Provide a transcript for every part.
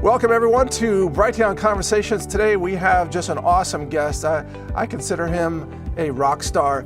Welcome everyone to Brighttown Conversations. Today we have just an awesome guest. I consider him a rock star.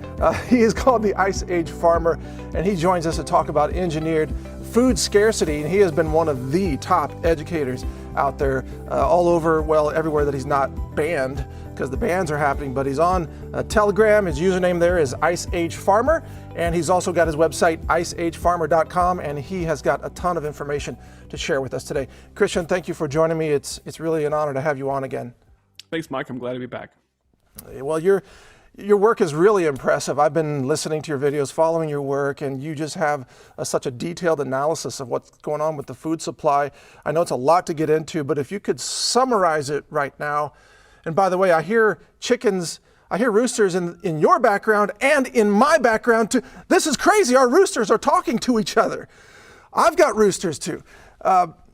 He is called the Ice Age Farmer, and he joins us to talk about engineered food scarcity. And he has been one of the top educators out there all over, well, everywhere that he's not banned, because the bans are happening, but he's on Telegram. His username there is Ice Age Farmer, and he's also got his website, iceagefarmer.com, and he has got a ton of information to share with us today. Christian, thank you for joining me. It's really an honor to have you on again. Thanks, Mike. I'm glad to be back. Well, your work is really impressive. I've been listening to your videos, following your work, and you just have such a detailed analysis of what's going on with the food supply. I know it's a lot to get into, but if you could summarize it right now. And by the way, I hear roosters in your background and in my background too. This is crazy. Our roosters are talking to each other. I've got roosters too.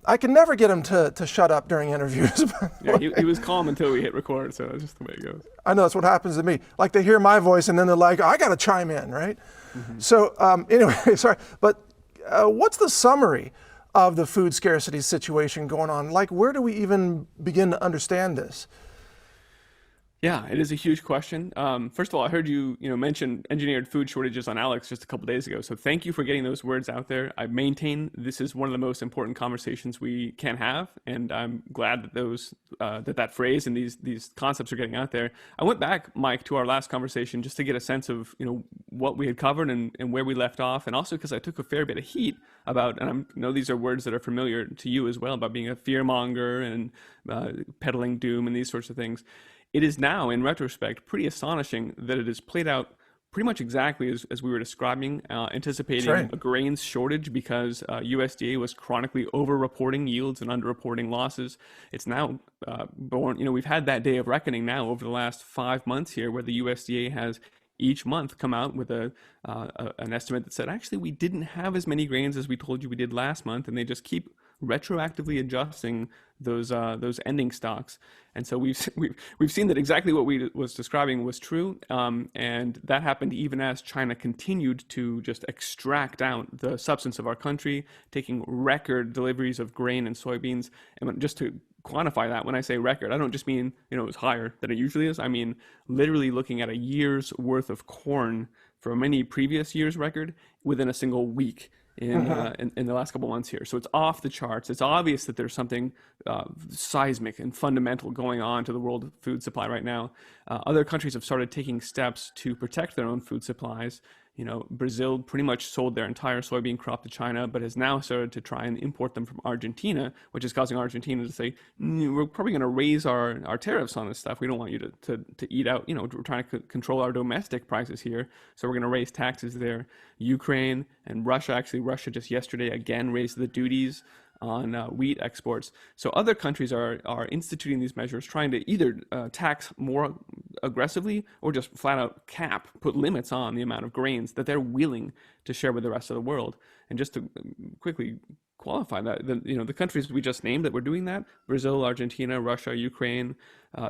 I can never get him to shut up during interviews. Yeah, he was calm until we hit record, so that's just the way it goes. I know that's what happens to me. Like they hear my voice and then they're like, I got to chime in, right? Mm-hmm. So anyway, sorry, but what's the summary of the food scarcity situation going on? Like, where do we even begin to understand this? Yeah, it is a huge question. First of all, I heard you mention engineered food shortages on Alex just a couple days ago. So thank you for getting those words out there. I maintain this is one of the most important conversations we can have, and I'm glad that that phrase and these concepts are getting out there. I went back, Mike, to our last conversation just to get a sense of what we had covered and where we left off, and also because I took a fair bit of heat about, and I know these are words that are familiar to you as well, about being a fearmonger and peddling doom and these sorts of things. It is now, in retrospect, pretty astonishing that it has played out pretty much exactly as we were describing, anticipating a grains shortage because USDA was chronically over-reporting yields and under-reporting losses. It's now we've had that day of reckoning now over the last 5 months here, where the USDA has each month come out with an estimate that said, actually, we didn't have as many grains as we told you we did last month, and they just keep retroactively adjusting those ending stocks. And so we've seen that exactly what we was describing was true, and that happened even as China continued to just extract out the substance of our country, taking record deliveries of grain and soybeans. And just to quantify that, when I say record, I don't just mean it was higher than it usually is. I mean literally looking at a year's worth of corn from any previous year's record within a single week in the last couple months here. So it's off the charts. It's obvious that there's something seismic and fundamental going on to the world food supply right now. Other countries have started taking steps to protect their own food supplies. Brazil pretty much sold their entire soybean crop to China, but has now started to try and import them from Argentina, which is causing Argentina to say, we're probably going to raise our tariffs on this stuff. We don't want you to eat out. We're trying to control our domestic prices here, so we're going to raise taxes there. Ukraine and Russia, Russia just yesterday again raised the duties on wheat exports. So other countries are instituting these measures, trying to either tax more aggressively or just flat out put limits on the amount of grains that they're willing to share with the rest of the world. And just to quickly qualify that, the countries we just named that were doing that, Brazil, Argentina, Russia, Ukraine,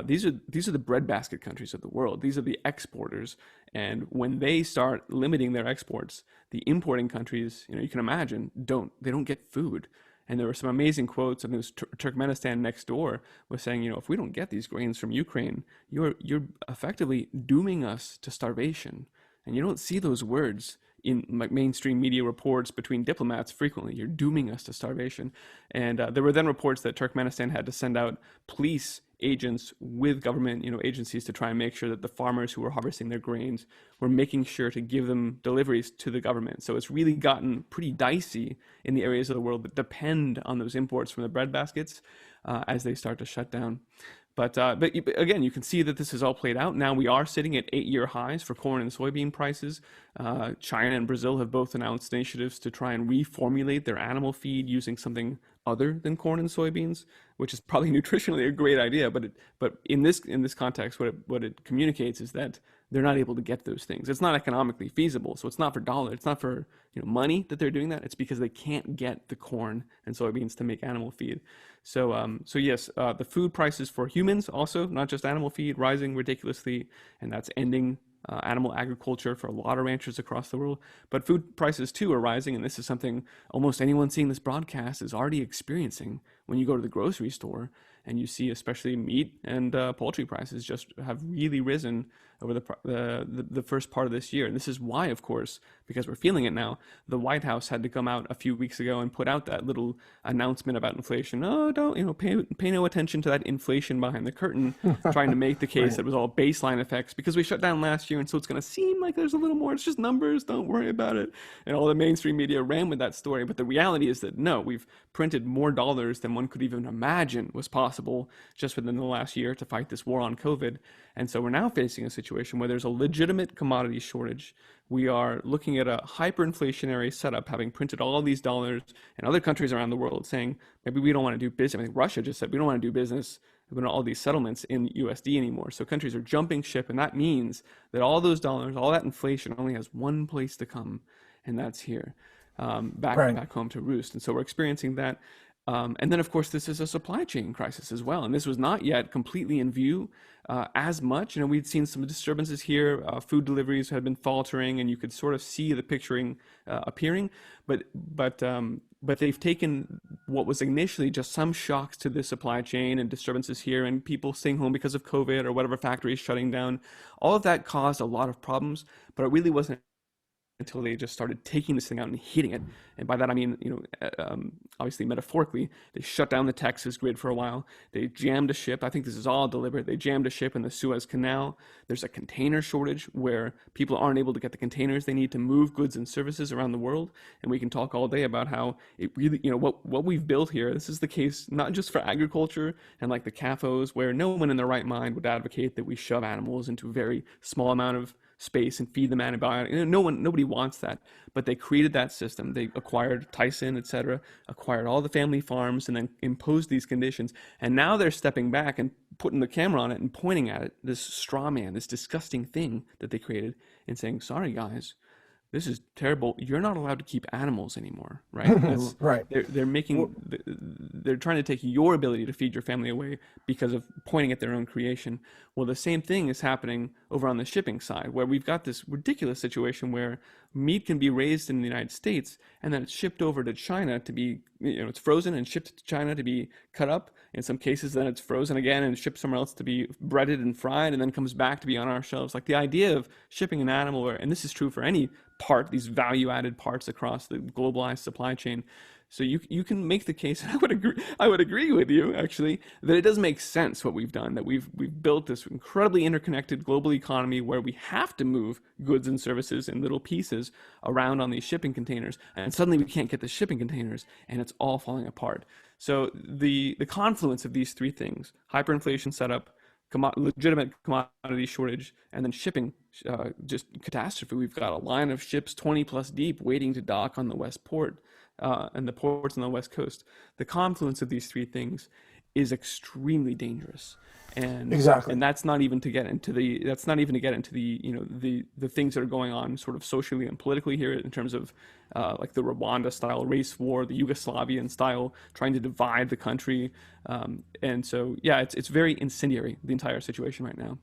these are the breadbasket countries of the world. These are the exporters. And when they start limiting their exports, the importing countries, you can imagine, they don't get food. And there were some amazing quotes, and it was Turkmenistan next door was saying, if we don't get these grains from Ukraine, you're effectively dooming us to starvation. And you don't see those words in mainstream media reports between diplomats frequently. You're dooming us to starvation. And there were then reports that Turkmenistan had to send out police agents with government agencies to try and make sure that the farmers who were harvesting their grains were making sure to give them deliveries to the government. So it's really gotten pretty dicey in the areas of the world that depend on those imports from the breadbaskets as they start to shut down. But again, you can see that this is all played out. Now we are sitting at 8-year highs for corn and soybean prices. China and Brazil have both announced initiatives to try and reformulate their animal feed using something other than corn and soybeans, which is probably nutritionally a great idea. But in this context, what it communicates is that they're not able to get those things. It's not economically feasible. So it's not for dollars. It's not for money that they're doing that. It's because they can't get the corn and soybeans to make animal feed. So yes, the food prices for humans also, not just animal feed, rising ridiculously, and that's ending animal agriculture for a lot of ranchers across the world. But food prices too are rising, and this is something almost anyone seeing this broadcast is already experiencing when you go to the grocery store and you see especially meat and poultry prices just have really risen over the first part of this year. And this is why, of course, because we're feeling it now, the White House had to come out a few weeks ago and put out that little announcement about inflation. Oh, don't, pay no attention to that inflation behind the curtain, trying to make the case Right. that it was all baseline effects because we shut down last year, and so it's going to seem like there's a little more. It's just numbers. Don't worry about it. And all the mainstream media ran with that story. But the reality is that no, we've printed more dollars than one could even imagine was possible just within the last year to fight this war on COVID. And so we're now facing a situation where there's a legitimate commodity shortage. We are looking at a hyperinflationary setup, having printed all of these dollars, and other countries around the world saying, maybe we don't want to do business. I mean, Russia just said, we don't want to do business with all these settlements in USD anymore. So countries are jumping ship, and that means that all those dollars, all that inflation only has one place to come, and that's here, Right. back home to roost. And so we're experiencing that. And then, of course, this is a supply chain crisis as well. And this was not yet completely in view as much. We'd seen some disturbances here. Food deliveries had been faltering, and you could sort of see the picturing appearing. But they've taken what was initially just some shocks to the supply chain and disturbances here, and people staying home because of COVID or whatever factories shutting down. All of that caused a lot of problems, but it really wasn't until they just started taking this thing out and hitting it. And by that, I mean, obviously metaphorically, they shut down the Texas grid for a while. They jammed a ship. I think this is all deliberate. They jammed a ship in the Suez Canal. There's a container shortage where people aren't able to get the containers they need to move goods and services around the world. And we can talk all day about how it really, what we've built here, this is the case not just for agriculture and like the CAFOs, where no one in their right mind would advocate that we shove animals into a very small amount of space and feed them antibiotics. Nobody wants that, but they created that system. They acquired Tyson, etc., acquired all the family farms, and then imposed these conditions. And now they're stepping back and putting the camera on it and pointing at it, this straw man, this disgusting thing that they created, and saying, "Sorry, guys, this is terrible. You're not allowed to keep animals anymore," right? Right. They're trying to take your ability to feed your family away because of pointing at their own creation. Well, the same thing is happening over on the shipping side, where we've got this ridiculous situation where meat can be raised in the United States and then it's shipped over to China to be, it's frozen and shipped to China to be cut up. In some cases, then it's frozen again and shipped somewhere else to be breaded and fried, and then comes back to be on our shelves. Like the idea of shipping an animal, and this is true for any part, these value-added parts across the globalized supply chain. So you can make the case, and I would agree with you actually, that it does make sense what we've done, that we've built this incredibly interconnected global economy where we have to move goods and services in little pieces around on these shipping containers, and suddenly we can't get the shipping containers, and it's all falling apart. So the confluence of these three things: hyperinflation setup, legitimate commodity shortage, and then shipping, just catastrophe. We've got a line of ships 20 plus deep waiting to dock on the West Port and the ports on the West Coast. The confluence of these three things is extremely dangerous. Exactly. And that's not even to get into the the things that are going on sort of socially and politically here in terms of like the Rwanda style race war, the Yugoslavian style trying to divide the country. And so, yeah, it's very incendiary, the entire situation right now.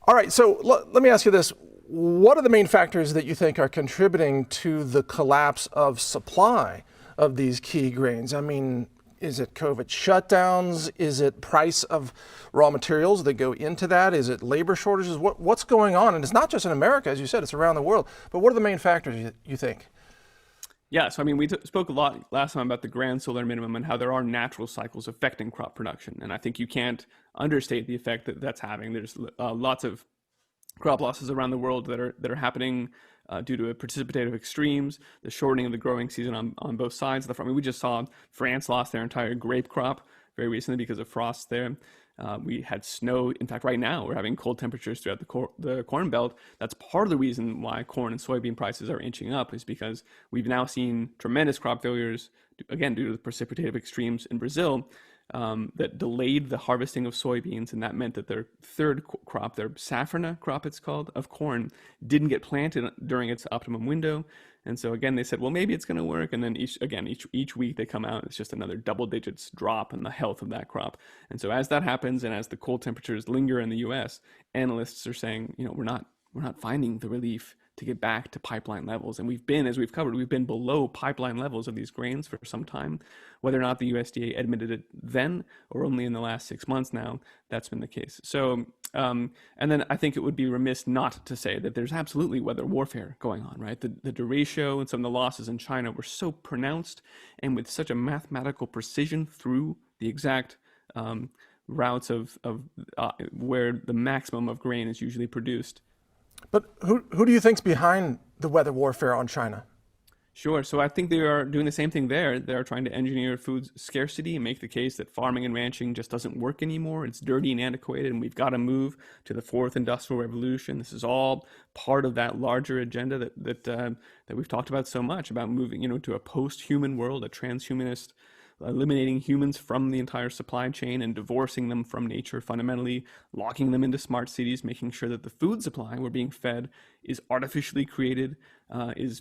All right, so let me ask you this. What are the main factors that you think are contributing to the collapse of supply of these key grains? I mean, is it COVID shutdowns? Is it price of raw materials that go into that? Is it labor shortages? What's going on? And it's not just in America, as you said, it's around the world. But what are the main factors you think? Yeah, so I mean, we spoke a lot last time about the grand solar minimum and how there are natural cycles affecting crop production. And I think you can't understate the effect that that's having. There's lots of crop losses around the world that are happening due to precipitative extremes, the shortening of the growing season on both sides of the front. I mean, we just saw France lost their entire grape crop very recently because of frost there. We had snow. In fact, right now we're having cold temperatures throughout the Corn Belt. That's part of the reason why corn and soybean prices are inching up, is because we've now seen tremendous crop failures, again, due to the precipitative extremes in Brazil, that delayed the harvesting of soybeans, and that meant that their third crop, their safrinha crop it's called, of corn, didn't get planted during its optimum window. And so again, they said, well, maybe it's going to work. And then each week they come out, it's just another double digits drop in the health of that crop. And so as that happens, and as the cold temperatures linger in the U.S., analysts are saying, we're not finding the relief to get back to pipeline levels. And we've been, as we've covered, we've been below pipeline levels of these grains for some time. Whether or not the USDA admitted it then or only in the last 6 months now, that's been the case. So, and then I think it would be remiss not to say that there's absolutely weather warfare going on, right? The derecho and some of the losses in China were so pronounced and with such a mathematical precision through the exact routes of where the maximum of grain is usually produced. But who do you think's behind the weather warfare on China? Sure. So I think they are doing the same thing there. They're trying to engineer food scarcity and make the case that farming and ranching just doesn't work anymore. It's dirty and antiquated, and we've got to move to the fourth industrial revolution. This is all part of that larger agenda that we've talked about so much, about moving, to a post-human world, a transhumanist, eliminating humans from the entire supply chain and divorcing them from nature, fundamentally locking them into smart cities, making sure that the food supply we're being fed is artificially created, is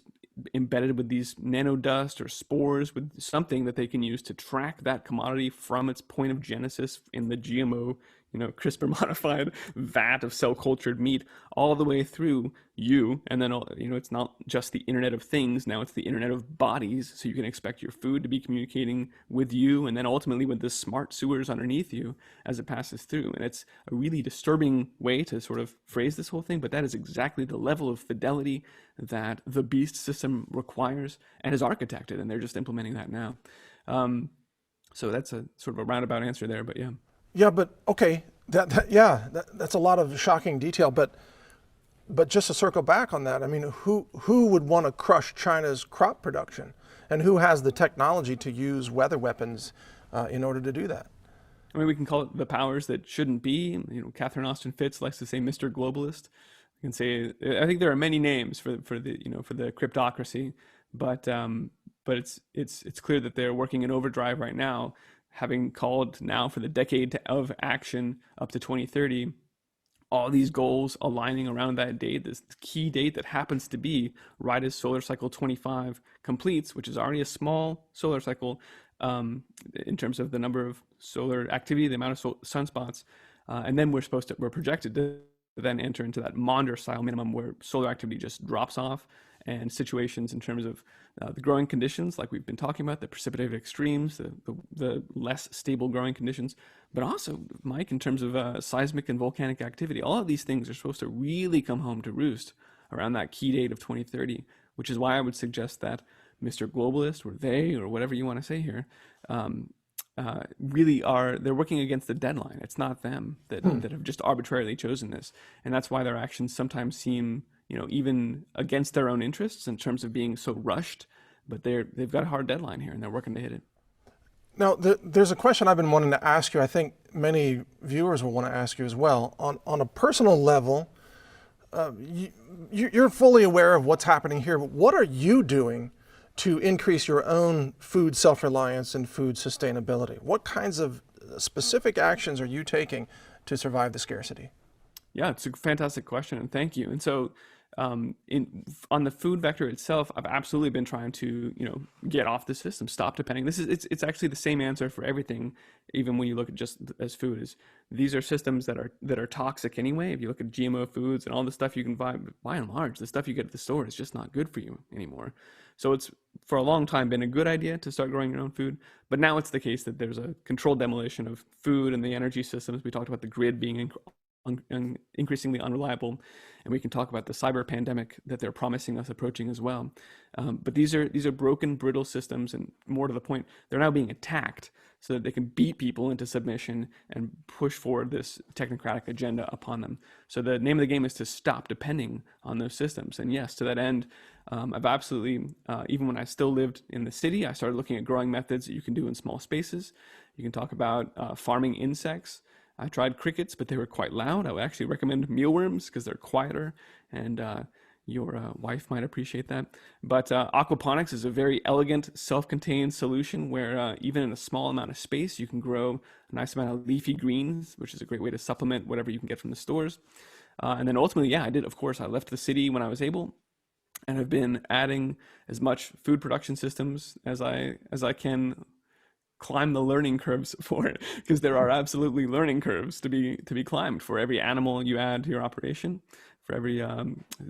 embedded with these nanodust or spores, with something that they can use to track that commodity from its point of genesis in the GMO, CRISPR modified vat of cell cultured meat all the way through you. And then, it's not just the Internet of Things. Now it's the Internet of Bodies. So you can expect your food to be communicating with you and then ultimately with the smart sewers underneath you as it passes through. And it's a really disturbing way to sort of phrase this whole thing, but that is exactly the level of fidelity that the beast system requires and is architected. And they're just implementing that now. So that's a sort of a roundabout answer there, but yeah. Yeah, but okay, that's a lot of shocking detail. But just to circle back on that, I mean, who would want to crush China's crop production, and who has the technology to use weather weapons in order to do that? I mean, we can call it the powers that shouldn't be. Catherine Austin Fitts likes to say Mr. Globalist. We can say, I think there are many names for the cryptocracy, but it's clear that they're working in overdrive right now, having called now for the decade of action up to 2030, all these goals aligning around that date, this key date that happens to be right as solar cycle 25 completes, which is already a small solar cycle in terms of the number of solar activity, the amount of sunspots, and then we're projected to then enter into that Maunder style minimum where solar activity just drops off, and situations in terms of the growing conditions, like we've been talking about, the precipitative extremes, the less stable growing conditions, but also, Mike, in terms of seismic and volcanic activity, all of these things are supposed to really come home to roost around that key date of 2030, which is why I would suggest that Mr. Globalist, or they, or whatever you want to say here, really they're working against the deadline. It's not them that have just arbitrarily chosen this. And that's why their actions sometimes seem even against their own interests in terms of being so rushed, but they've got a hard deadline here and they're working to hit it. Now, there's a question I've been wanting to ask you. I think many viewers will want to ask you as well. On a personal level, you're fully aware of what's happening here, but what are you doing to increase your own food self-reliance and food sustainability? What kinds of specific actions are you taking to survive the scarcity? Yeah, it's a fantastic question, and thank you. And so, on the food vector itself, I've absolutely been trying to, get off the system, stop depending. It's actually the same answer for everything, even when you look at just as food. These are systems that are toxic anyway. If you look at GMO foods and all the stuff you can buy, by and large, the stuff you get at the store is just not good for you anymore. So it's for a long time been a good idea to start growing your own food, but now it's the case that there's a controlled demolition of food and the energy systems. We talked about the grid being increasingly unreliable, and we can talk about the cyber pandemic that they're promising us approaching as well. But these are broken, brittle systems, and more to the point, they're now being attacked so that they can beat people into submission and push forward this technocratic agenda upon them. So the name of the game is to stop depending on those systems. And yes, to that end, I've absolutely, even when I still lived in the city, I started looking at growing methods that you can do in small spaces. You can talk about farming insects. I tried crickets, but they were quite loud. I would actually recommend mealworms because they're quieter, and your wife might appreciate that. But aquaponics is a very elegant, self-contained solution where even in a small amount of space, you can grow a nice amount of leafy greens, which is a great way to supplement whatever you can get from the stores. And then ultimately, I did, of course, I left the city when I was able, and have been adding as much food production systems as I can climb the learning curves for it, because there are absolutely learning curves to be climbed for every animal you add to your operation, for every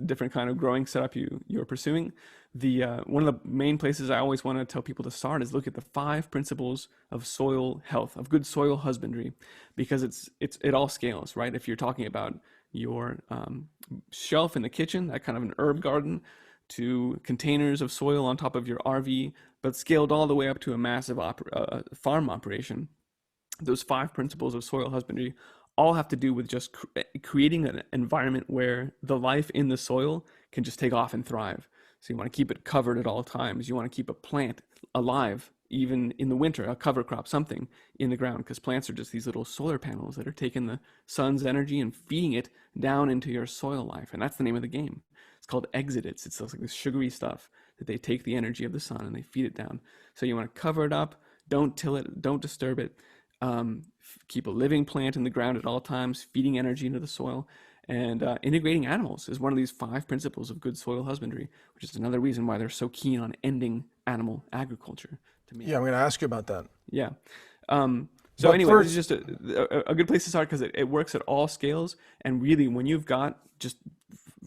different kind of growing setup you're pursuing. The one of the main places I always want to tell people to start is look at the 5 principles of soil health, of good soil husbandry, because it all scales, right? If you're talking about your shelf in the kitchen, that kind of an herb garden, to containers of soil on top of your RV, but scaled all the way up to a massive farm operation. Those 5 principles of soil husbandry all have to do with just creating an environment where the life in the soil can just take off and thrive. So you want to keep it covered at all times. You want to keep a plant alive, even in the winter, a cover crop, something in the ground, because plants are just these little solar panels that are taking the sun's energy and feeding it down into your soil life. And that's the name of the game. It's called exudates. It's like this sugary stuff that they take the energy of the sun and they feed it down. So you want to cover it up, don't till it, don't disturb it. Keep a living plant in the ground at all times, feeding energy into the soil. And integrating animals is one of these 5 principles of good soil husbandry, which is another reason why they're so keen on ending animal agriculture. To me. Yeah, I'm going to ask you about that. Yeah. So anyway, this is just a good place to start, because it works at all scales. And really, when you've got just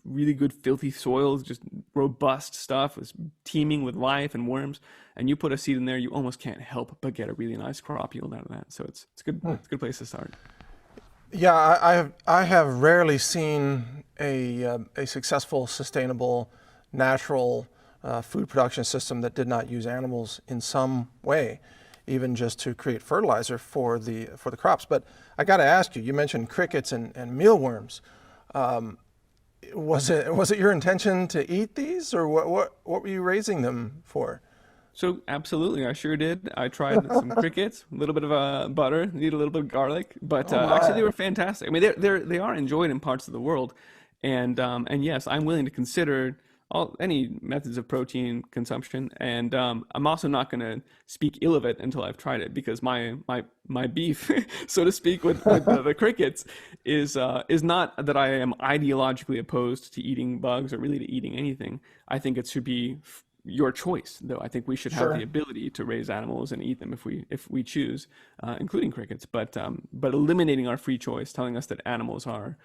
really good filthy soil, just robust stuff, it's teeming with life and worms, and you put a seed in there, you almost can't help but get a really nice crop yield out of that. So it's good. It's a good place to start. Yeah, I have rarely seen a successful, sustainable, natural food production system that did not use animals in some way, even just to create fertilizer for the crops. But I got to ask you, you mentioned crickets and mealworms. Was it your intention to eat these, or what were you raising them for? So absolutely, I sure did. I tried some crickets, a little bit of butter, need a little bit of garlic, but actually they were fantastic. I mean, they are enjoyed in parts of the world, and yes, I'm willing to consider any methods of protein consumption, and I'm also not going to speak ill of it until I've tried it, because my beef, so to speak, with the crickets is not that I am ideologically opposed to eating bugs or really to eating anything. I think it should be your choice, though. I think we should have the ability to raise animals and eat them if we choose, including crickets. But eliminating our free choice, telling us that animals are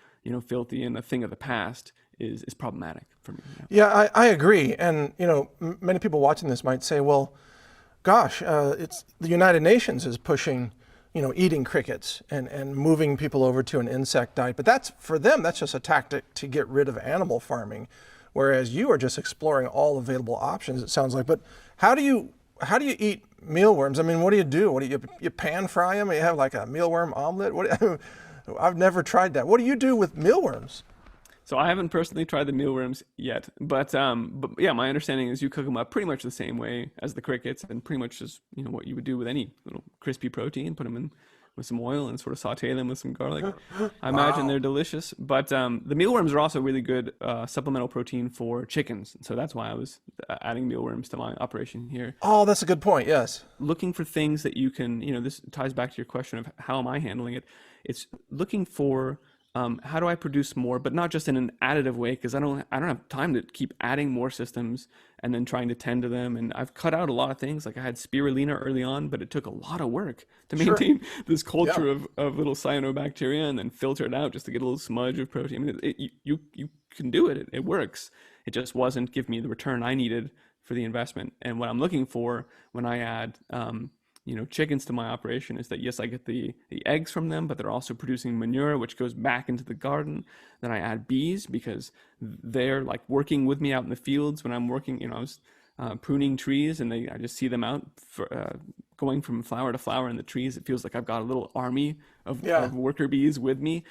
filthy and a thing of the past, is problematic for me. Yeah, I agree. And many people watching this might say, well, gosh, it's the United Nations is pushing eating crickets and moving people over to an insect diet. But for them, that's just a tactic to get rid of animal farming. Whereas you are just exploring all available options, it sounds like. But how do you eat mealworms? I mean, what do? You pan fry them? You have like a mealworm omelet? I've never tried that. What do you do with mealworms? So I haven't personally tried the mealworms yet, but yeah, my understanding is you cook them up pretty much the same way as the crickets, and pretty much just what you would do with any little crispy protein. Put them in with some oil and sort of saute them with some garlic. I imagine they're delicious. But the mealworms are also really good supplemental protein for chickens. So that's why I was adding mealworms to my operation here. Oh, that's a good point. Yes. Looking for things that you can, this ties back to your question of how am I handling it. It's looking for how do I produce more, but not just in an additive way, because I don't have time to keep adding more systems and then trying to tend to them. And I've cut out a lot of things. Like I had spirulina early on, but it took a lot of work to maintain this culture of little cyanobacteria and then filter it out just to get a little smudge of protein. I mean, you can do it. It works. It just wasn't give me the return I needed for the investment. And what I'm looking for when I add chickens to my operation is that, yes, I get the eggs from them, but they're also producing manure, which goes back into the garden. Then I add bees because they're like working with me out in the fields when I'm working, I was pruning trees, and I just see them out going from flower to flower in the trees. It feels like I've got a little army of worker bees with me.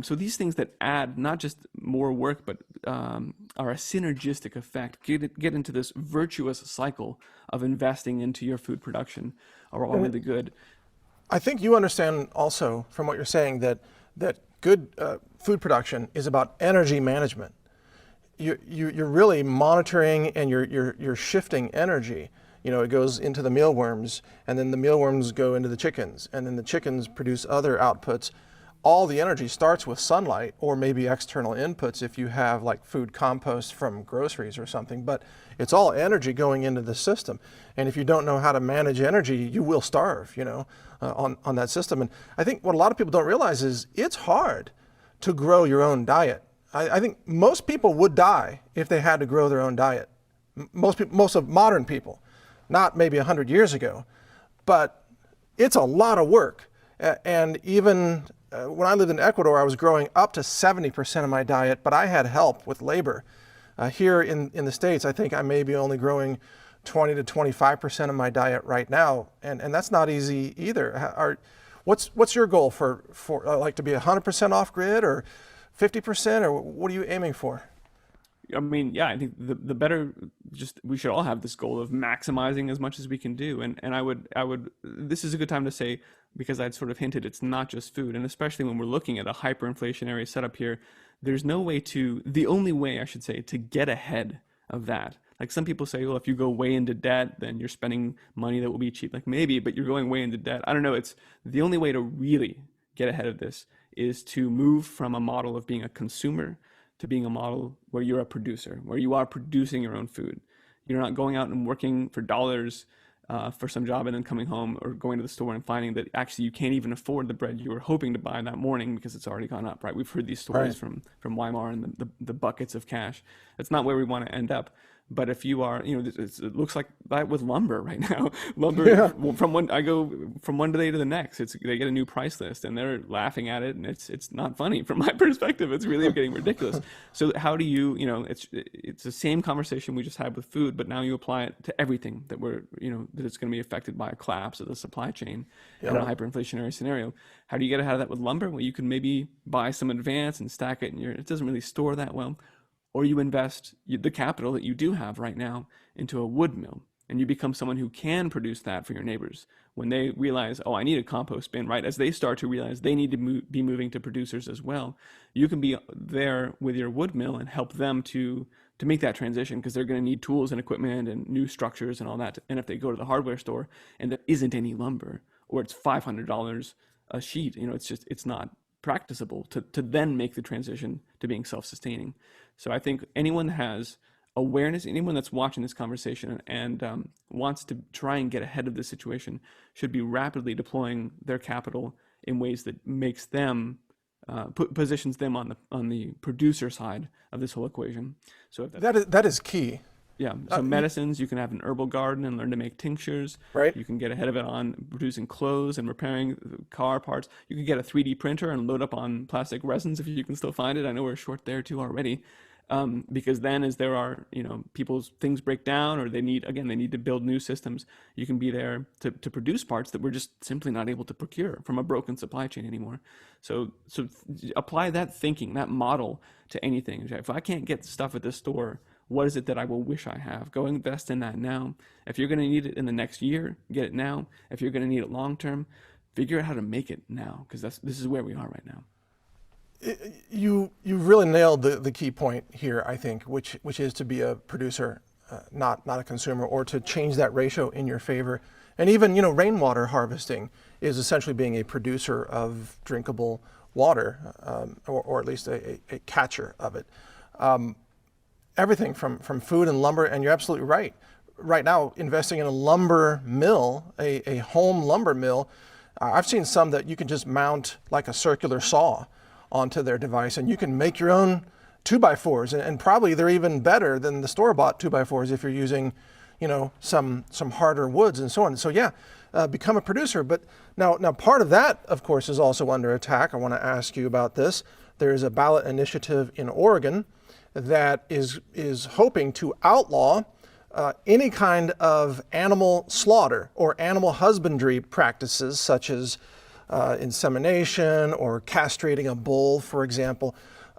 So these things that add not just more work, but are a synergistic effect, get into this virtuous cycle of investing into your food production, are all really good. I think you understand also from what you're saying that good food production is about energy management. You're really monitoring and you're shifting energy. It goes into the mealworms, and then the mealworms go into the chickens, and then the chickens produce other outputs. all the energy starts with sunlight or maybe external inputs if you have like food compost from groceries or something, but it's all energy going into the system. And if you don't know how to manage energy, you will starve, on that system. And I think what a lot of people don't realize is it's hard to grow your own diet. I think most people would die if they had to grow their own diet. Most of modern people, not maybe 100 years ago, but it's a lot of work. And even when I lived in Ecuador, I was growing up to 70% of my diet, but I had help with labor. Here in the States, I think I may be only growing 20 to 25% of my diet right now, and that's not easy either. What's your goal for like to be 100% off grid or 50%, or what are you aiming for? I mean, yeah, I think the better, just we should all have this goal of maximizing as much as we can do. And I would this is a good time to say, because I'd sort of hinted it's not just food, and especially when we're looking at a hyperinflationary setup here, there's no way the only way I should say to get ahead of that. Like some people say, well, if you go way into debt, then you're spending money that will be cheap. Like maybe, but you're going way into debt. I don't know. It's the only way to really get ahead of this is to move from a model of being a consumer to being a model where you're a producer, where you are producing your own food. You're not going out and working for dollars for some job and then coming home or going to the store and finding that actually you can't even afford the bread you were hoping to buy that morning because it's already gone up, right? We've heard these stories from Weimar and the buckets of cash. That's not where we want to end up. But if you are, it looks like that with lumber right now. Lumber, from one day to the next, they get a new price list and they're laughing at it, and it's not funny from my perspective. It's really getting ridiculous. So how do you, it's the same conversation we just had with food, but now you apply it to everything that that it's going to be affected by a collapse of the supply chain in a hyperinflationary scenario. How do you get ahead of that with lumber? Well, you can maybe buy some advance and stack it, and it doesn't really store that well. Or you invest the capital that you do have right now into a wood mill, and you become someone who can produce that for your neighbors. When they realize, oh, I need a compost bin, right? As they start to realize they need to be moving to producers as well, you can be there with your wood mill and help them to make that transition, because they're going to need tools and equipment and new structures and all that. And if they go to the hardware store and there isn't any lumber, or it's $500 a sheet, it's not practicable to then make the transition to being self-sustaining. So I think anyone that has awareness, anyone that's watching this conversation and wants to try and get ahead of this situation, should be rapidly deploying their capital in ways that makes them positions them on the producer side of this whole equation. So if that is key. Yeah. So medicines, you can have an herbal garden and learn to make tinctures. Right. You can get ahead of it on producing clothes and repairing car parts. You can get a 3D printer and load up on plastic resins if you can still find it. I know we're short there too already. Because then as there are, people's things break down, or they need to build new systems, you can be there to produce parts that we're just simply not able to procure from a broken supply chain anymore. So apply that thinking, that model to anything. If I can't get stuff at the store, what is it that I will wish I have? Go invest in that now. If you're going to need it in the next year, get it now. If you're going to need it long term, figure out how to make it now, because this is where we are right now. You really nailed the key point here, I think, which is to be a producer, not a consumer, or to change that ratio in your favor. And even rainwater harvesting is essentially being a producer of drinkable water, or at least a catcher of it. Everything from food and lumber, and you're absolutely right. Right now, investing in a lumber mill, a home lumber mill, I've seen some that you can just mount like a circular saw onto their device, and you can make your own 2x4s, and probably they're even better than the store-bought 2x4s if you're using, some harder woods and so on. So yeah, become a producer. But now part of that, of course, is also under attack. I want to ask you about this. There's a ballot initiative in Oregon that is hoping to outlaw any kind of animal slaughter or animal husbandry practices, such as insemination or castrating a bull, for example.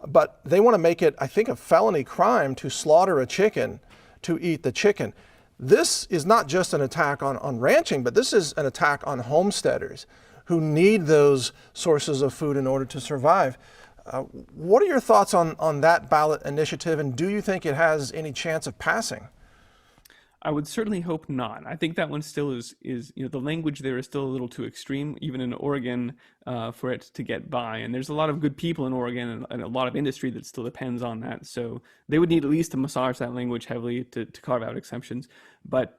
But they want to make it, I think, a felony crime to slaughter a chicken to eat the chicken. This is not just an attack on ranching, but this is an attack on homesteaders who need those sources of food in order to survive. What are your thoughts on that ballot initiative, and do you think it has any chance of passing? I would certainly hope not. I think that one still is the language there is still a little too extreme, even in Oregon, for it to get by. And there's a lot of good people in Oregon and a lot of industry that still depends on that. So they would need at least to massage that language heavily to carve out exceptions. But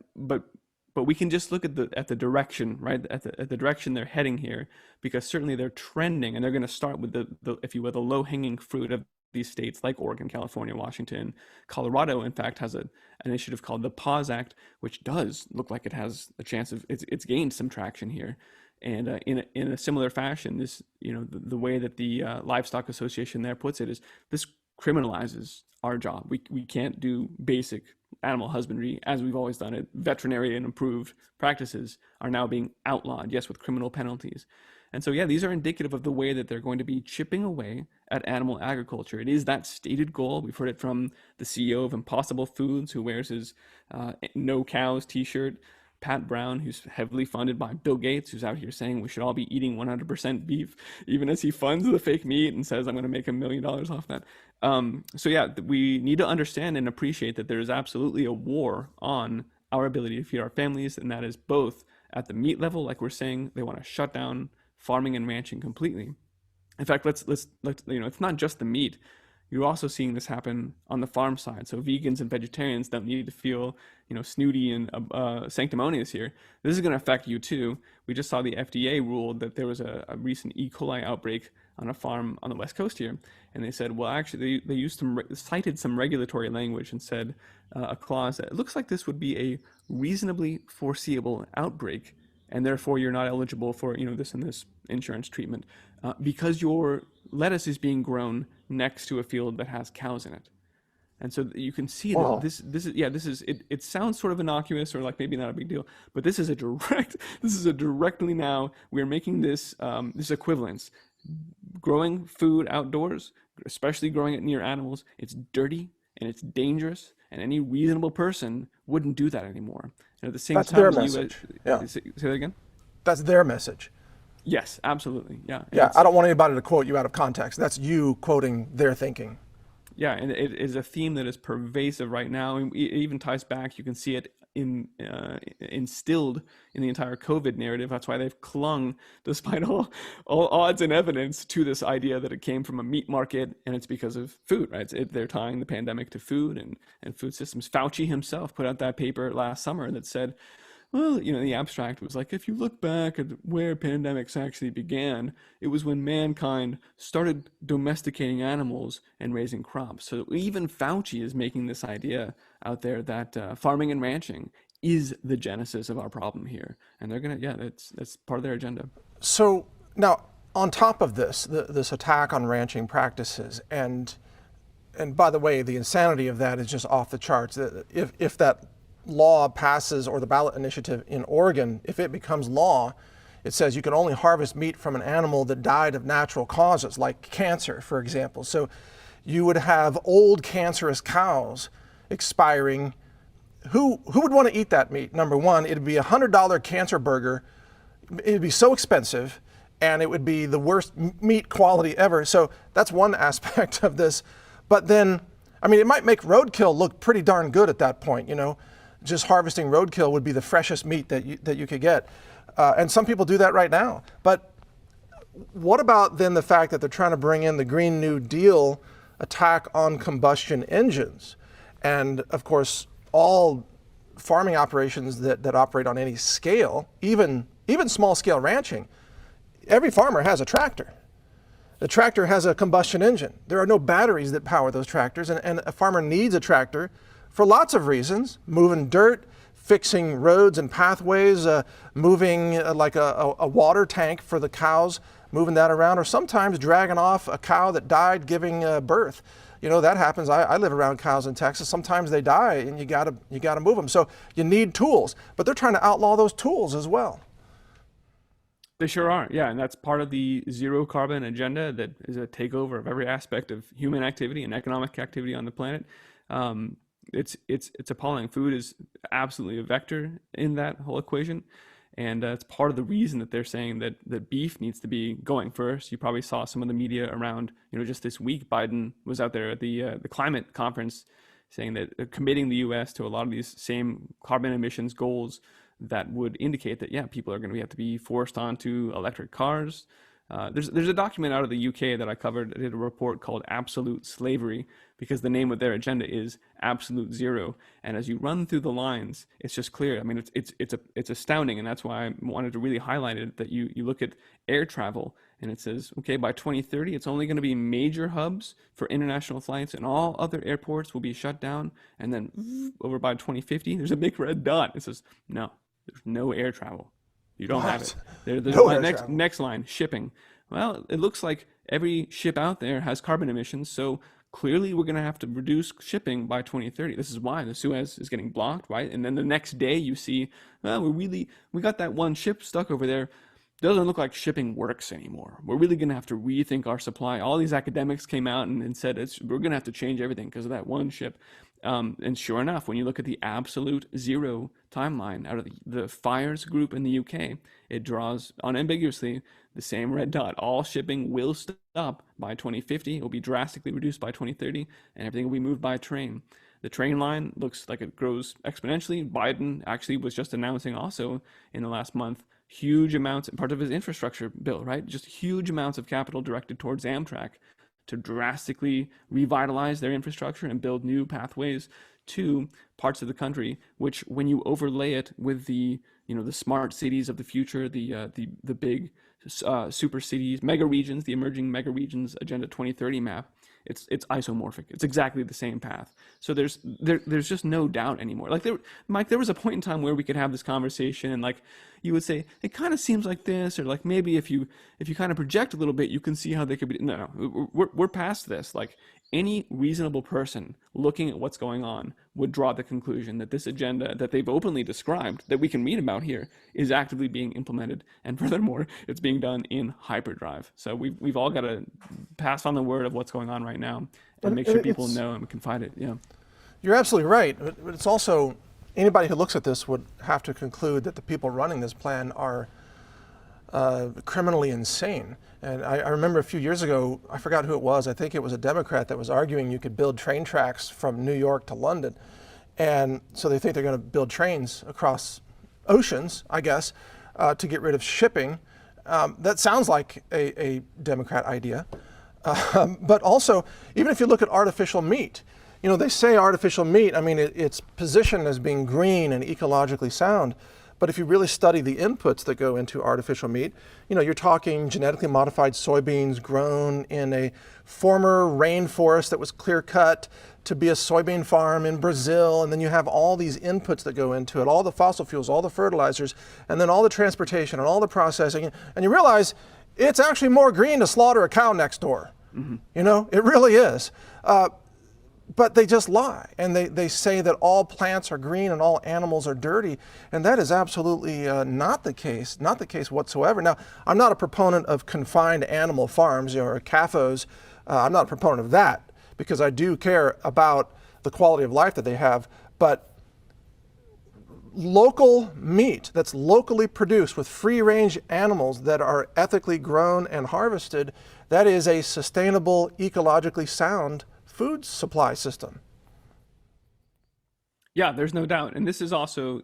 we can just look at the direction, right? At the direction they're heading here, because certainly they're trending, and they're going to start with the if you will, the low hanging fruit of these states like Oregon, California, Washington. Colorado, in fact, has an initiative called the Pause Act, which does look like it has a chance of it's gained some traction here. And in a similar fashion, this the way that the Livestock Association there puts it is this criminalizes our job. We can't do basic animal husbandry as we've always done it. Veterinary and approved practices are now being outlawed, yes, with criminal penalties. And so, yeah, these are indicative of the way that they're going to be chipping away at animal agriculture. It is that stated goal. We've heard it from the CEO of Impossible Foods, who wears his No Cows t-shirt, Pat Brown, who's heavily funded by Bill Gates, who's out here saying we should all be eating 100% beef, even as he funds the fake meat and says, I'm going to make $1 million off that. So yeah, we need to understand and appreciate that there is absolutely a war on our ability to feed our families, and that is both at the meat level, like we're saying, they want to shut down farming and ranching completely. In fact, let's it's not just the meat. You're also seeing this happen on the farm side. So vegans and vegetarians don't need to feel, snooty and sanctimonious here. This is going to affect you too. We just saw the FDA ruled that there was a recent E. coli outbreak on a farm on the West Coast here, and they said, well, actually, they used cited some regulatory language and said a clause that it looks like this would be a reasonably foreseeable outbreak, and therefore you're not eligible for this and this insurance treatment because your lettuce is being grown next to a field that has cows in it. And so you can see Wow. that it sounds sort of innocuous or like maybe not a big deal, but this is a directly now we're making this this equivalence. Growing food outdoors, especially growing it near animals, it's dirty and it's dangerous, and any reasonable person wouldn't do that anymore. And at the same That's time, their the message. Yeah, say that again? that's their message. Yes, absolutely. Yeah. And Yeah, I don't want anybody to quote you out of context. That's you quoting their thinking. yeah, and it is a theme that is pervasive right now. And it even ties back. You can see it instilled in the entire COVID narrative. That's why they've clung, despite all odds and evidence, to this idea that it came from a meat market, and it's because of food, right? They're tying the pandemic to food and food systems. Fauci himself put out that paper last summer that said, well, the abstract was like, if you look back at where pandemics actually began, it was when mankind started domesticating animals and raising crops. So even Fauci is making this idea out there that farming and ranching is the genesis of our problem here. And they're going to, yeah, that's part of their agenda. So now, on top of this, this attack on ranching practices, and by the way, the insanity of that is just off the charts. If that law passes, or the ballot initiative in Oregon, if it becomes law, it says you can only harvest meat from an animal that died of natural causes, like cancer, for example. So you would have old cancerous cows expiring. Who would want to eat that meat? Number one, it'd be $100 cancer burger. It'd be so expensive, and it would be the worst meat quality ever. So that's one aspect of this. But then, it might make roadkill look pretty darn good at that point, Just harvesting roadkill would be the freshest meat that you could get. And some people do that right now. But what about then the fact that they're trying to bring in the Green New Deal attack on combustion engines? And of course, all farming operations that operate on any scale, even small scale ranching, every farmer has a tractor. The tractor has a combustion engine. There are no batteries that power those tractors, and a farmer needs a tractor for lots of reasons: moving dirt, fixing roads and pathways, moving like a water tank for the cows, moving that around, or sometimes dragging off a cow that died giving birth. That happens. I live around cows in Texas. Sometimes they die, and you gotta move them. So you need tools, but they're trying to outlaw those tools as well. They sure are. Yeah, and that's part of the zero carbon agenda that is a takeover of every aspect of human activity and economic activity on the planet. It's appalling. Food is absolutely a vector in that whole equation, and it's part of the reason that they're saying that beef needs to be going first. You probably saw some of the media around, just this week. Biden was out there at the climate conference saying that committing the U.S. to a lot of these same carbon emissions goals that would indicate that, yeah, people are going to have to be forced onto electric cars. There's a document out of the UK that I covered. I did a report called Absolute Slavery, because the name of their agenda is Absolute Zero. And as you run through the lines, it's just clear. I mean, it's astounding, and that's why I wanted to really highlight it. That you look at air travel, and it says, okay, by 2030, it's only going to be major hubs for international flights, and all other airports will be shut down. And then over by 2050, there's a big red dot. It says, no, there's no air travel. You don't have it. There's No next line, shipping. Well, it looks like every ship out there has carbon emissions, so clearly we're going to have to reduce shipping by 2030. This is why the Suez is getting blocked, right? And then the next day you see, well, we got that one ship stuck over there. Doesn't look like shipping works anymore. We're really going to have to rethink our supply. All these academics came out and said we're going to have to change everything because of that one ship. And sure enough, when you look at the Absolute Zero timeline out of the Fires group in the UK, it draws unambiguously the same red dot. All shipping will stop by 2050. It will be drastically reduced by 2030, and everything will be moved by train. The train line looks like it grows exponentially. Biden actually was just announcing also in the last month huge amounts, part of his infrastructure bill, right? Just huge amounts of capital directed towards Amtrak to drastically revitalize their infrastructure and build new pathways to parts of the country, which when you overlay it with the smart cities of the future, the big super cities, mega regions, the emerging mega regions Agenda 2030 map, it's isomorphic. It's exactly the same path. So there's just no doubt anymore. Like Mike, there was a point in time where we could have this conversation, and like you would say, it kind of seems like this, or like maybe if you kind of project a little bit, you can see how they could be. No, we're past this. Like any reasonable person looking at what's going on would draw the conclusion that this agenda that they've openly described, that we can read about here, is actively being implemented, and furthermore, it's being done in hyperdrive. So we've all got to pass on the word of what's going on right now and make sure people know and can fight it. Yeah, you're absolutely right. But it's also, anybody who looks at this would have to conclude that the people running this plan are criminally insane. And I remember a few years ago, I forgot who it was, I think it was a Democrat that was arguing you could build train tracks from New York to London. And so they think they're going to build trains across oceans, I guess, to get rid of shipping. That sounds like a Democrat idea. But also, even if you look at artificial meat, they say artificial meat, I mean, it's positioned as being green and ecologically sound. But if you really study the inputs that go into artificial meat, you're talking genetically modified soybeans grown in a former rainforest that was clear cut to be a soybean farm in Brazil. And then you have all these inputs that go into it, all the fossil fuels, all the fertilizers, and then all the transportation and all the processing. And you realize it's actually more green to slaughter a cow next door. Mm-hmm. It really is. But they just lie, and they say that all plants are green and all animals are dirty, and that is absolutely not the case whatsoever. Now, I'm not a proponent of confined animal farms or CAFOs. I'm not a proponent of that, because I do care about the quality of life that they have, but local meat that's locally produced with free-range animals that are ethically grown and harvested, that is a sustainable, ecologically sound food supply system. Yeah, there's no doubt. And this is also,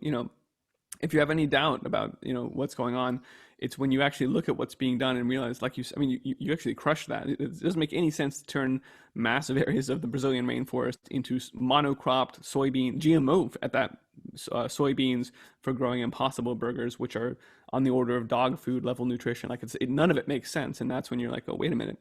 if you have any doubt about, what's going on, it's when you actually look at what's being done and realize, like you actually crush that. It doesn't make any sense to turn massive areas of the Brazilian rainforest into monocropped soybean, GMO at that, soybeans for growing Impossible burgers, which are on the order of dog food level nutrition. Like none of it makes sense. And that's when you're like, oh, wait a minute.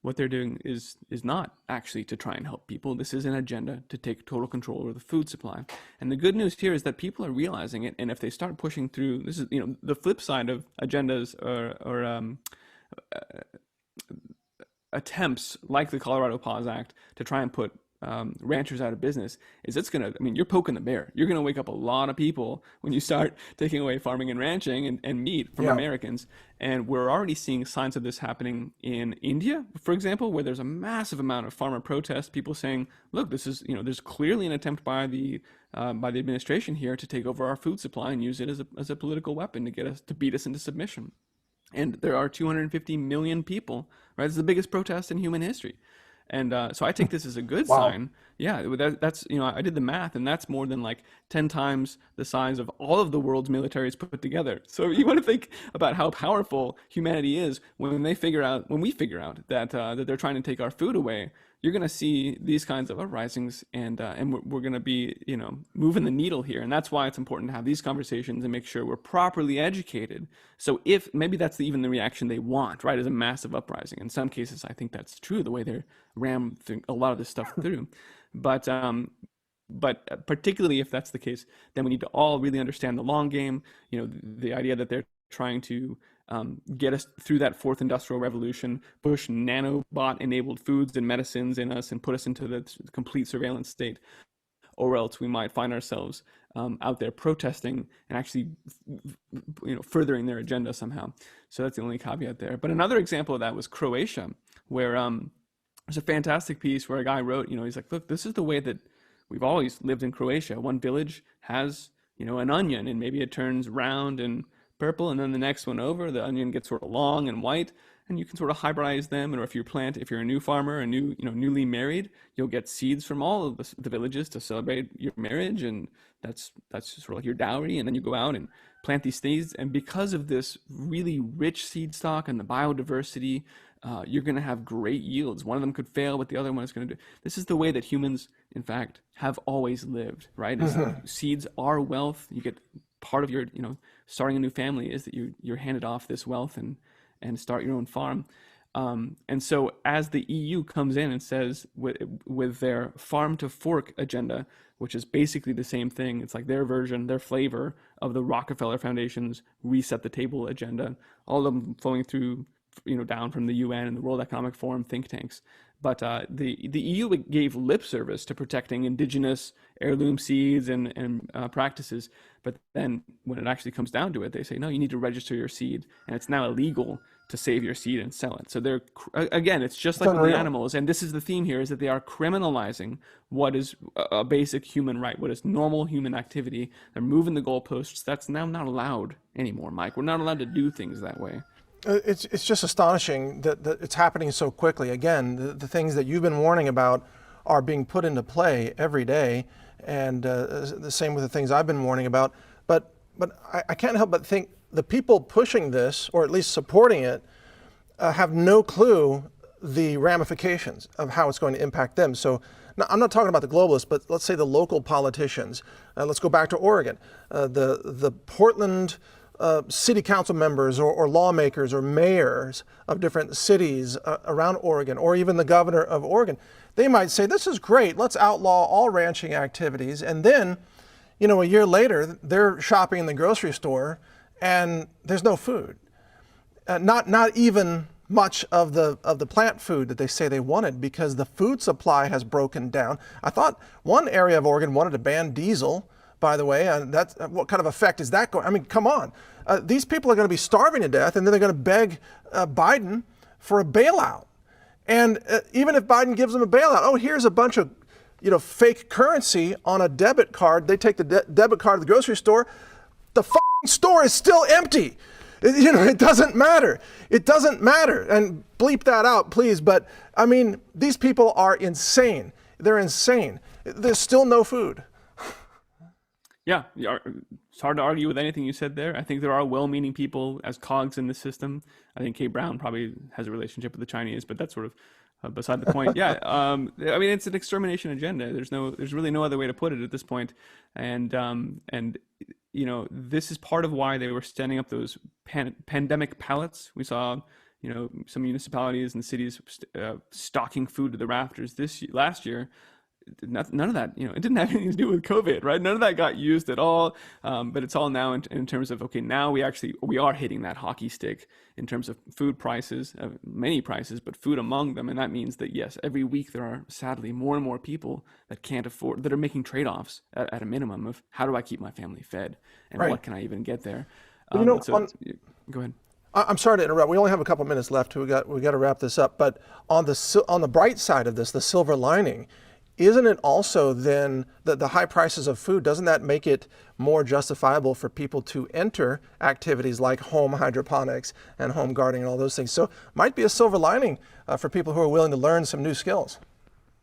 What they're doing is not actually to try and help people. This is an agenda to take total control over the food supply. And the good news here is that people are realizing it. And if they start pushing through, this is, the flip side of agendas or attempts like the Colorado Pause Act to try and put ranchers out of business, is you're poking the bear. You're going to wake up a lot of people when you start taking away farming and ranching and meat from Americans. And we're already seeing signs of this happening in India, for example, where there's a massive amount of farmer protest, people saying, look, this is, there's clearly an attempt by the administration here to take over our food supply and use it as a political weapon to beat us into submission. And there are 250 million people, right? It's the biggest protest in human history. And so I take this as a good sign Yeah, that's, I did the math, and that's more than like 10 times the size of all of the world's militaries put together. So you want to think about how powerful humanity is when we figure out that they're trying to take our food away. You're going to see these kinds of uprisings, and we're going to be, moving the needle here. And that's why it's important to have these conversations and make sure we're properly educated. So if maybe that's even the reaction they want, right, is a massive uprising. In some cases, I think that's true, the way they ram a lot of this stuff through. But particularly if that's the case, then we need to all really understand the long game. The idea that they're trying to get us through that fourth industrial revolution, push nanobot-enabled foods and medicines in us, and put us into the complete surveillance state, or else we might find ourselves out there protesting and actually, furthering their agenda somehow. So that's the only caveat there. But another example of that was Croatia, where there's a fantastic piece where a guy wrote, he's like, look, this is the way that we've always lived in Croatia. One village has, an onion, and maybe it turns round and purple, and then the next one over, the onion gets sort of long and white, and you can sort of hybridize them. Or if you're a new farmer, newly married, you'll get seeds from all of the villages to celebrate your marriage, and that's sort of like your dowry. And then you go out and plant these seeds, and because of this really rich seed stock and the biodiversity, you're going to have great yields. One of them could fail, but the other one is going to do. This is the way that humans, in fact, have always lived, right? Seeds are wealth. You get part of your, starting a new family is that you're handed off this wealth and start your own farm. And so as the EU comes in and says with their farm to fork agenda, which is basically the same thing, it's like their version, their flavor of the Rockefeller Foundation's reset the table agenda, all of them flowing through, down from the UN and the World Economic Forum think tanks. But the EU gave lip service to protecting indigenous heirloom seeds and practices. But then when it actually comes down to it, they say, no, you need to register your seed. And it's now illegal to save your seed and sell it. So they're, again, it's just like with the animals. And this is the theme here, is that they are criminalizing what is a basic human right, what is normal human activity. They're moving the goalposts. That's now not allowed anymore, Mike. We're not allowed to do things that way. It's just astonishing that it's happening so quickly. Again, the things that you've been warning about are being put into play every day, and the same with the things I've been warning about. But I can't help but think the people pushing this, or at least supporting it, have no clue the ramifications of how it's going to impact them. So now, I'm not talking about the globalists, but let's say the local politicians. Let's go back to Oregon. The Portland city council members or lawmakers or mayors of different cities around Oregon, or even the governor of Oregon, they might say, this is great, let's outlaw all ranching activities. And then, a year later, they're shopping in the grocery store and there's no food. Not even much of the plant food that they say they wanted, because the food supply has broken down. I thought one area of Oregon wanted to ban diesel, by the way, and that's what kind of effect is that going? I mean, come on. These people are going to be starving to death, and then they're going to beg Biden for a bailout. And even if Biden gives them a bailout, oh, here's a bunch of, fake currency on a debit card. They take the debit card to the grocery store. The store is still empty. It doesn't matter. It doesn't matter. And bleep that out, please. But I mean, these people are insane. They're insane. There's still no food. Yeah, it's hard to argue with anything you said there. I think there are well-meaning people as cogs in the system. I think Kate Brown probably has a relationship with the Chinese, but that's sort of beside the point. Yeah, I mean, it's an extermination agenda. There's really no other way to put it at this point. And this is part of why they were standing up those pandemic pallets. We saw, some municipalities and cities stocking food to the rafters last year. None of that, it didn't have anything to do with COVID, right? None of that got used at all. But it's all now in terms of, okay, now we are hitting that hockey stick in terms of food prices, many prices, but food among them. And that means that, yes, every week there are sadly more and more people that can't afford, that are making trade-offs at a minimum of how do I keep my family fed and right. What can I even get there? Go ahead. I'm sorry to interrupt. We only have a couple minutes left. We got to wrap this up. But on the bright side of this, the silver lining, isn't it also then the high prices of food, doesn't that make it more justifiable for people to enter activities like home hydroponics and home gardening and all those things? So might be a silver lining for people who are willing to learn some new skills.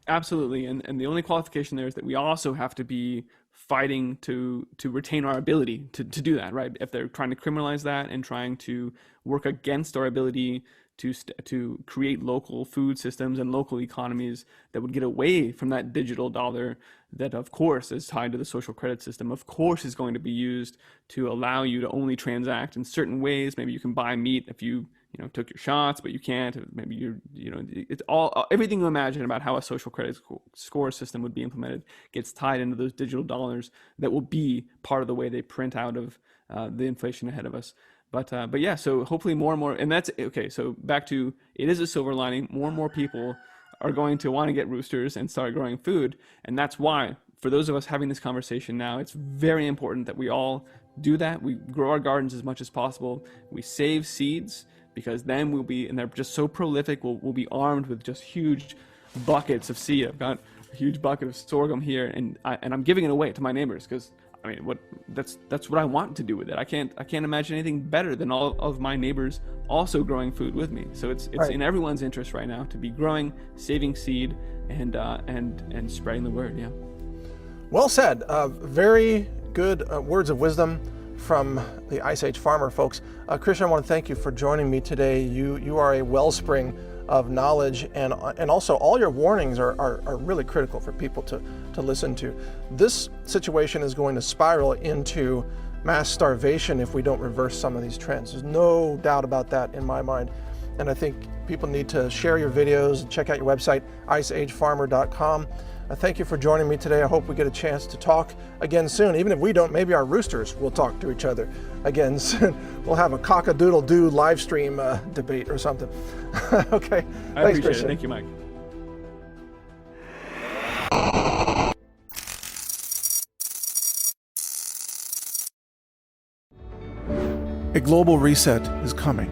Absolutely. And the only qualification there is that we also have to be fighting to retain our ability to do that, right? If they're trying to criminalize that and trying to work against our ability to create local food systems and local economies that would get away from that digital dollar that of course is tied to the social credit system, of course is going to be used to allow you to only transact in certain ways. Maybe you can buy meat if you took your shots, but you can't. Maybe it's all, everything you imagine about how a social credit score system would be implemented gets tied into those digital dollars that will be part of the way they print out of the inflation ahead of us. But yeah, so hopefully more and more, and that's okay. So back to, it is a silver lining. More and more people are going to want to get roosters and start growing food, and that's why for those of us having this conversation now, it's very important that we all do that. We grow our gardens as much as possible. We save seeds, because then we'll be, and they're just so prolific, we'll be armed with just huge buckets of seed. I've got a huge bucket of sorghum here, and I'm giving it away to my neighbors, because I mean, that's what I want to do with it. I can't imagine anything better than all of my neighbors also growing food with me. So it's right. In everyone's interest right now to be growing, saving seed, and spreading the word. Yeah. Well said. Very good words of wisdom from the Ice Age farmer, folks. Christian, I want to thank you for joining me today. You are a wellspring of knowledge, and also all your warnings are really critical for people to listen to. This situation is going to spiral into mass starvation if we don't reverse some of these trends. There's no doubt about that in my mind. And I think people need to share your videos and check out your website, iceagefarmer.com. Thank you for joining me today. I hope we get a chance to talk again soon. Even if we don't, maybe our roosters will talk to each other again soon. We'll have a cock-a-doodle-doo live stream debate or something. Okay. I Thanks, appreciate Christian. it. Thank you, Mike. A global reset is coming,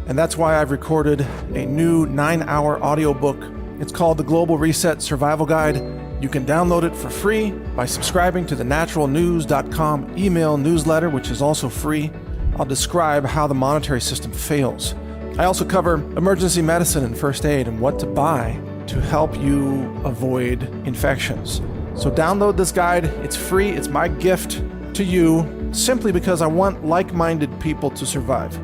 and that's why I've recorded a new 9-hour audiobook. It's called The Global Reset Survival Guide. You can download it for free by subscribing to the naturalnews.com email newsletter, which is also free. I'll describe how the monetary system fails. I also cover emergency medicine and first aid and what to buy to help you avoid infections. So download this guide. It's free. It's my gift to you simply because I want like-minded people to survive.